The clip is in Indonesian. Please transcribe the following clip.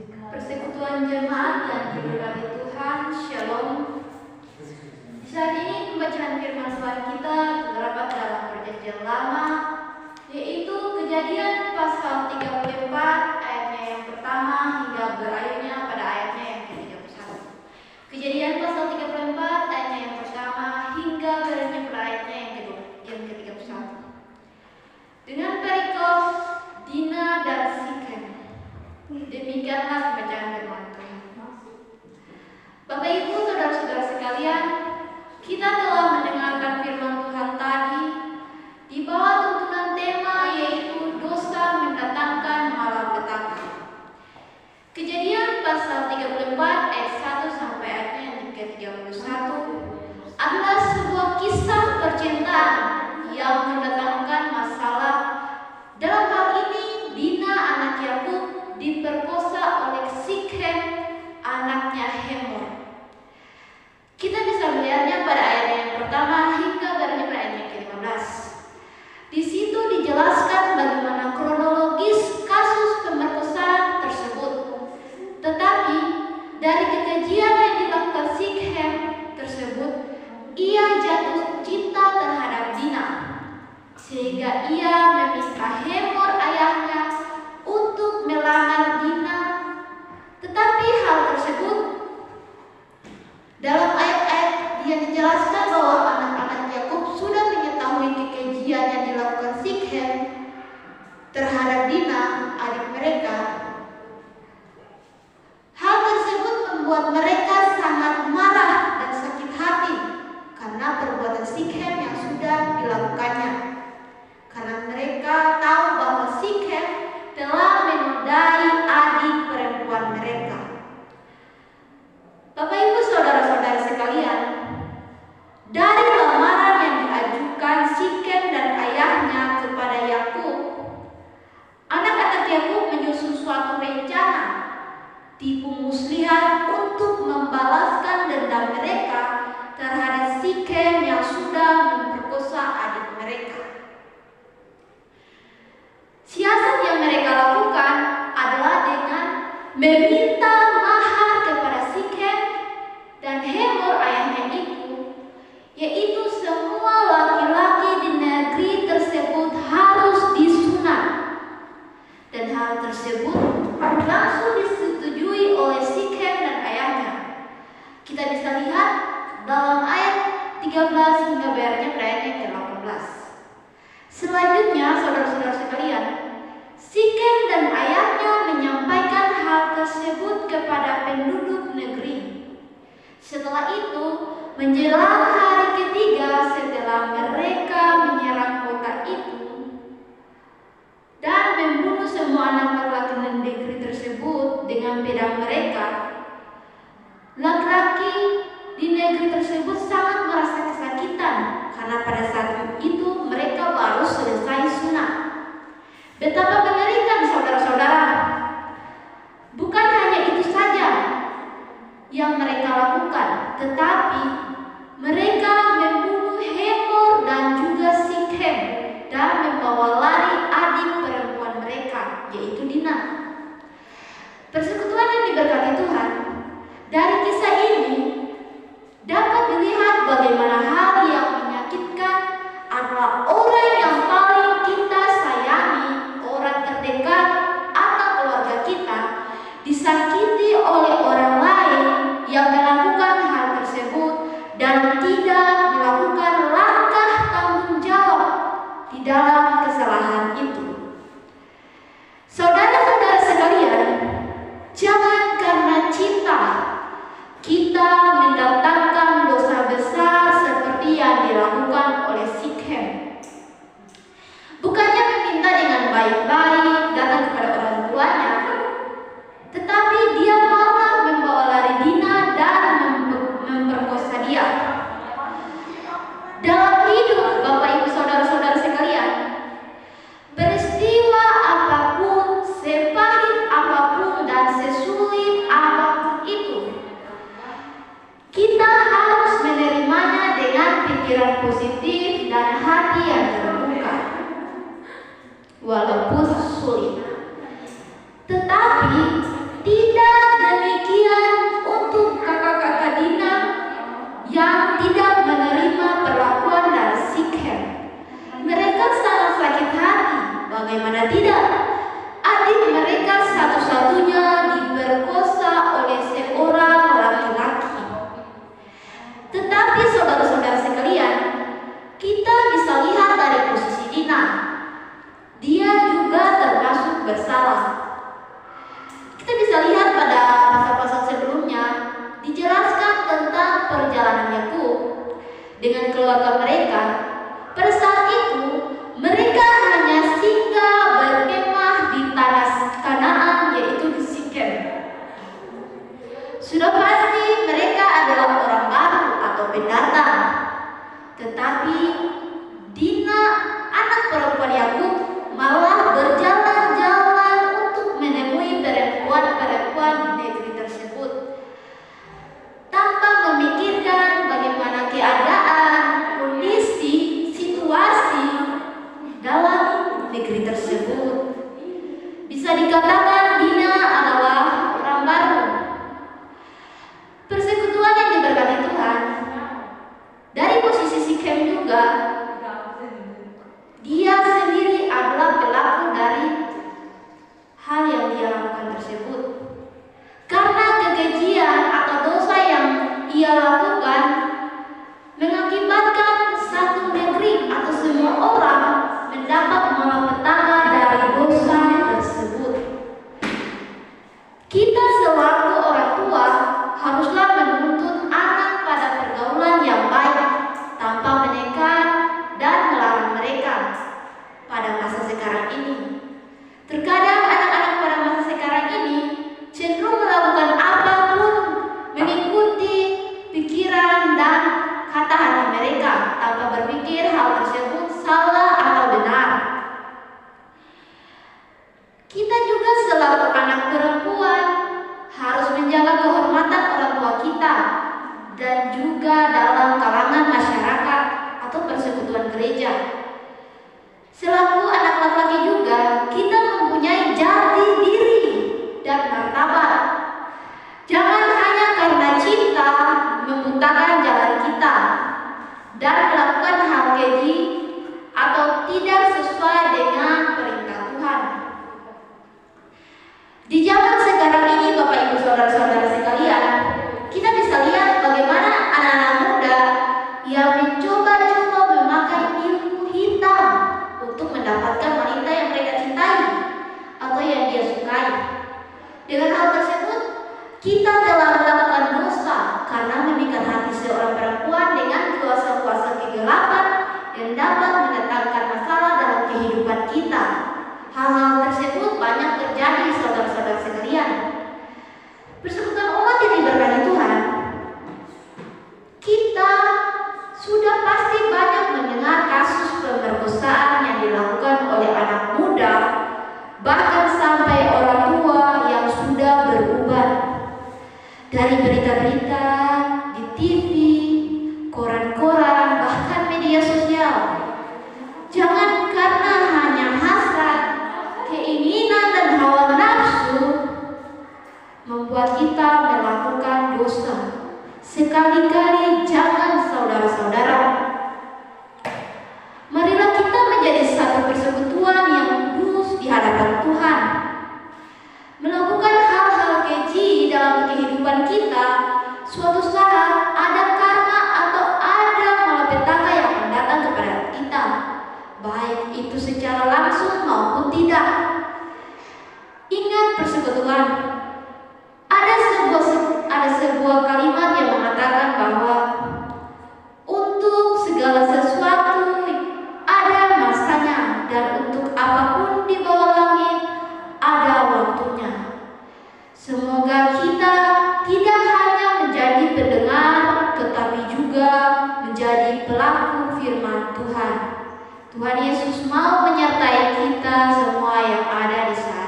Persekutuan jemaat yang diberkati Tuhan, Shalom. Saat ini pembacaan firman Tuhan kita terdapat dalam Perjanjian Lama, yaitu Kejadian pasal 34 ayatnya yang pertama hingga berakhirnya pada ayatnya yang ke-31. Kejadian pasal 34 ayatnya yang pertama hingga berakhirnya pada ayatnya yang ke-31. Dengan perikop Dina dan Sikem. Demikianlah pembacaan firman Tuhan. Bapak Ibu, saudara-saudara sekalian, kita telah mendengarkan firman Tuhan tadi di bawah tuntunan tema yaitu dosa mendatangkan malapetaka. Kejadian pasal 34 ayat 1 sampai ayatnya yang ke-31 adalah sebuah kisah percintaan yang mendatangkan masalah. Dalam hal ini Dina anak Yakub diperkosa oleh Sikem anaknya Hemor. Kita bisa melihatnya pada ayat yang pertama hingga pada ayat yang ke-15. Di situ dijelaskan bagaimana kronologis kasus pemerkosaan tersebut. Tetapi dari kekejian yang dilakukan Sikem tersebut, ia jatuh cinta terhadap Dina, sehingga ia meminta Hemor ayahnya untuk melamar Dina. Tetapi hal tersebut dalam ayat-ayat yang dijelaskan bahwa anak-anak Yakub sudah mengetahui kekejian yang dilakukan Sikem terhadap Dina, adik mereka. Hal tersebut membuat mereka sangat marah dan sakit hati karena perbuatan Sikem yang sudah dilakukannya. Karena mereka tahu bahwa Sikem telah menodai adik perempuan mereka. Bapak Ibu saudara-saudara sekalian, dari lamaran yang diajukan Sikem dan ayahnya kepada Yakub, anak-anak Yakub menyusun suatu rencana tipu muslihat untuk membalaskan dendam mereka terhadap Sikem yang sudah memperkosa adik mereka. Siasat yang mereka lakukan adalah dengan meminta mahar kepada Sikem dan Hemor ayahnya itu, yaitu semua laki-laki di negeri tersebut harus disunat. Dan hal tersebut langsung disetujui oleh Sikem dan ayahnya. Kita bisa lihat dalam ayat 13 hingga berakhirnya pada ayat yang ke-18. Selanjutnya, saudara-saudara sekalian, Sikem dan ayahnya menyampaikan hal tersebut kepada penduduk negeri. Setelah itu, menjelang hari ketiga setelah mereka menyerang kota itu dan membunuh semua anak laki-laki negeri tersebut dengan pedang mereka, laki-laki di negeri tersebut sangat merasa kesakitan karena pada saat itu mereka baru selesai sunat. Betapa mengerikan saudara-saudara. Bukan hanya itu saja yang mereka lakukan, tetapi mereka membunuh Hemor dan juga Sikem dan membawa lari adik perempuan mereka, yaitu Dina. Persekutuan yang diberkati Tuhan, dari kisah ini dapat dilihat bagaimana hal yang menyakitkan adalah orang yang paling kita sayangi, orang terdekat atau keluarga kita, disakiti oleh orang lain yang melakukan hal tersebut dan tidak melakukan langkah tanggung jawab di dalam kesalahan itu. Saudara-saudara sekalian, jangan karena cinta kita mendatangkan dosa besar seperti yang dilakukan oleh Sikem. Bukannya meminta dengan baik-baik datang kepada orang tuanya, tetapi dia malah membawa lari Dina dan memperkosa dia. Dalam hidup Bapak Ibu saudara-saudara sekalian, peristiwa apapun, sepahit apapun dan sesulit apapun itu, kita harus menerimanya dengan pikiran positif dan hati yang terbuka. Walaupun sulit, tetapi tidak keluarga mereka. Pada saat itu mereka hanya singgah berkemah di tanah Kanaan, yaitu di Sikem. Sudah pasti mereka adalah orang baru atau pendatang. Tetapi Dina, anak perempuan Yakub, malah berjalan-jalan untuk menemui perempuan-perempuan di negeri tersebut, tanpa memikirkan bagaimana keadaan, kondisi, situasi dalam negeri tersebut. Bisa dikatakan Dina adalah orang baru. Persekutuan yang diberkati Tuhan, dari posisi Sikem juga, dia sendiri adalah pelaku dari hal yang dia lakukan tersebut. Karena kekejian atau dosa yang ia lakukan mengakibatkan satu negeri atau semua orang mendapat malapetaka dari dosa tersebut. Kita selaku orang tua haruslah menuntun anak pada pergaulan yang baik tanpa menekan dan melarang mereka. Pada masa sekarang ini, terkadang anak-anak pada masa sekarang ini cenderung melakukan apapun mengikuti pikiran dan kata hati mereka tanpa berpikir hal tersebut salah atau benar. Kita juga selaku anak perempuan harus menjaga kehormatan orang tua kita dan juga dalam kalangan masyarakat atau persekutuan gereja. Selaku anak laki-laki juga, kita mempunyai jati diri dan martabat. Jangan hanya karena cinta membutakan jalan kita dan melakukan hal keji atau tidak sesuai dengan perintah Tuhan. Di zaman sekarang ini, Bapak Ibu Saudara-saudara sekalian, kita bisa lihat bagaimana anak-anak muda yang mencoba-coba memakai ilmu hitam untuk mendapatkan wanita yang mereka cintai atau yang dia sukai. Dengan hal tersebut, kita telah melakukan dosa karena memikat hati seorang perempuan dengan kuasa-kuasa kegelapan yang dapat mendatangkan masalah dalam kehidupan kita. Hal-hal tersebut banyak terjadi, saudara-saudara sekalian. Persekutuan umat yang diberkati Tuhan, kita sudah pasti banyak mendengar kasus pemerkosaan yang dilakukan oleh anak muda, bahkan sampai orang tua yang sudah berubah. Dari berita-berita di TV, koran-koran, bahkan media sosial. Jangan karena hanya hasrat, keinginan dan hawa nafsu membuat kita melakukan dosa. Sekali-kali jangan, saudara-saudara. Marilah kita menjadi satu persekutuan yang kudus di hadapan Tuhan. Melakukan hal-hal keji dalam kehidupan kita, suatu saat ada karma atau ada malapetaka yang akan datang kepada kita, baik itu secara langsung maupun tidak. Ingat persekutuan. Ada sebuah kalimat yang mengatakan bahwa untuk segala sesuatu ada masanya, dan untuk apapun di bawah langit ada waktunya. Semoga kita tidak hanya menjadi pendengar, tetapi juga menjadi pelaku firman Tuhan. Tuhan Yesus mau menyertai kita semua yang ada di sana.